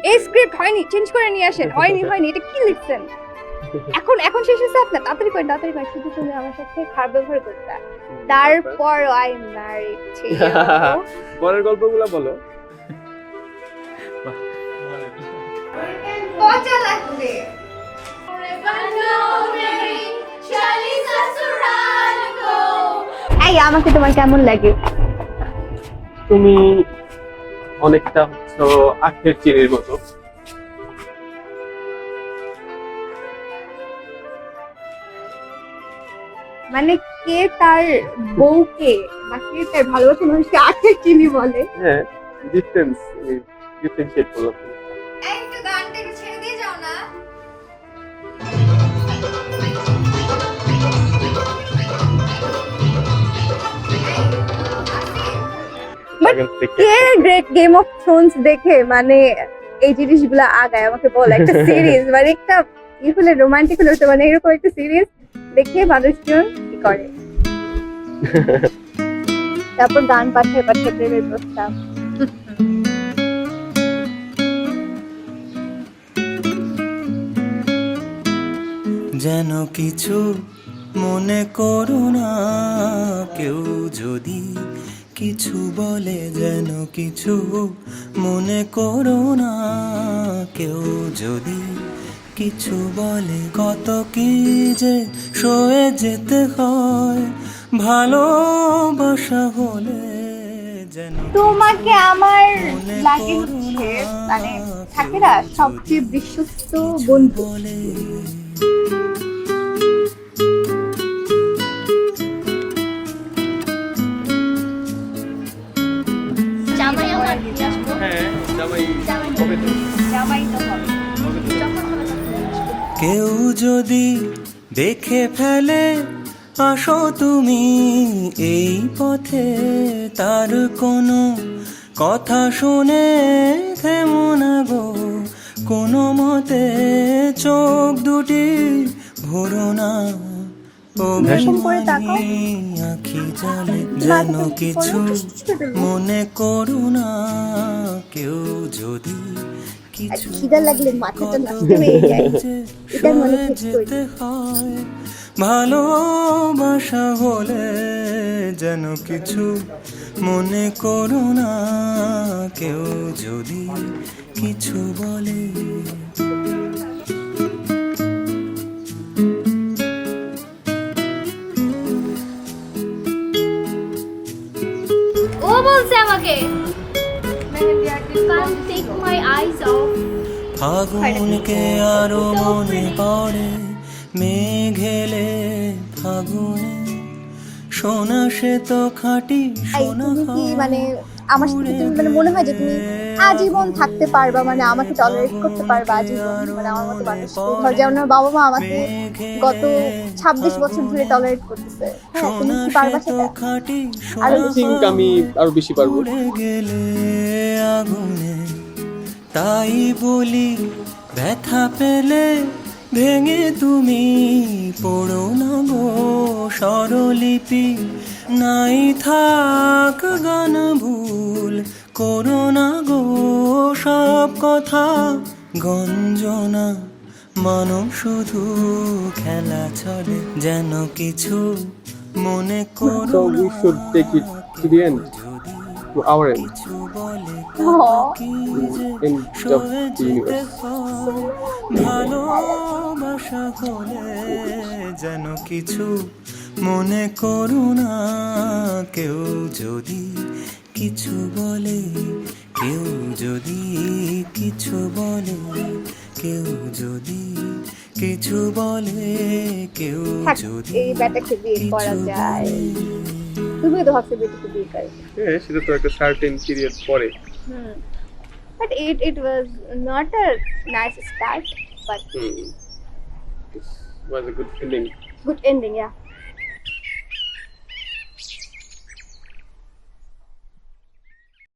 এই স্ক্রিপ্ট হয়নি, চেঞ্জ করে নিয়ে আসেন। হয়নি এটা কি লিখছেন? এখন শেষ হয়েছে আপনার, তাড়াতাড়ি করেন। শুধু তুমি আমার সাথে খারাপ ব্যবহার করতে, তারপর আই ম্যারিড টু ইউ। পরের গল্পগুলো বলো। মজা লাগবে। এই আমাকে তোমার কেমন লাগে? তুমি অনেকটা হচ্ছে আখের চিনির মতো। মানে কে তার বউকে বা কে তার ভালোবাসা মানুষকে আখের চিনি বলে? হ্যাঁ, ডিফারেন্সিয়েট করলাম। একটু গানটাকে ছেড়ে দিয়ে যাও না। কে গ্রেট গেম অফ থ্রোনস দেখে মানে এই জিনিসগুলো আগায় আমাকে বল। একটা সিরিজ মানে একটা ই হলে রোমান্টিক হলে হতো, মানে এরকম একটা সিরিজ দেখে মানুষজন কি করে, তারপর গান পাঠায় প্রেমের প্রস্তাব। যেন কিছু মনে করো না, কেউ যদি কিছু বলে, যেন কিছু মনে করো না, কেউ যদি কিছু বলে। কত কি যে সয়ে যেতে হয় ভালোবাসা হলে, যেন তোমাকে আমার লাগে হচ্ছে মানে থাকে না সবচেয়ে বিশ্বস্ত বন্ধু। বলে। জামাই আমার নিয়ে আসবো। হ্যাঁ, জামাই জামাই হবে তো। জামাই তো হবে। হবে তো। যখন হবে তখন নিয়ে আসবো। কেউ যদি দেখে ফেলে আসো তুমি এই পথে, তার কোনো কথা শুনে থেমো না গো, কোনো মতে চোখ দুটি ভরো না। এরকম করে তাকাও। আখি জলে যেন কিছু মনে করো না, কেউ যদি কিছু খিদা লাগলে মাথাটা নষ্ট হয়ে যায়, এটা মনে ঠিক করি। যেতে হয় ভালোবাসা হলে, যেন কিছু মনে করো না, কেউ যদি কিছু বলে। ও বলছে আমাকে can't take my eyes off. ফাগুনকে আরো মনে পড়ে, মেঘেলে ফাগুনে, সোনা সে তো খাঁটি এই সোনা তুমি কি হয়। মানে আমার সাথে তুমি মানে মনে হয় যে তুমি আজীবন থাকতে পারবা, মানে আমাকে টলারেট করতে পারবা আজীবন, মানে আমার মতো মানুষ। ধর যেমন আমার বাবা মা আমাকে গত 26 বছর ধরে টলারেট করতেছে, হ্যাঁ তুমি কি পারবা সেটা? আরো I think আমি আরো বেশি পারবো। উড়ে গেলে আগুনে, তাই বলি ব্যথা পেলে ভেঙে তুমি পড়ো না গো, স্বরলিপি নাই থাক গান ভুল করো না গো, সব কথা গঞ্জনা মানো শুধু খেলা চলে, যেন কিছু মনে So করো we না, should take it to the end, যদি to our end, কিছু বলে কি যে end of the universe. ভালোবাসা হলে, যেন কিছু মনে করো না, কেউ যদি কিছু বলে, কেউ যদি কিছু বলে, কেউ যদি কিছু বলে, কেউ থাক, যদি এই ব্যাটাকে বিয়ে করা কিছু যায়। বলে। তুমিও তো ভাবছো বেটাকে বিয়ে করে। হ্যাঁ, সেটা তো একটা সার্টেন পিরিয়ড পরে। But it was not a nice start, but It was a good feeling. good ending, yeah.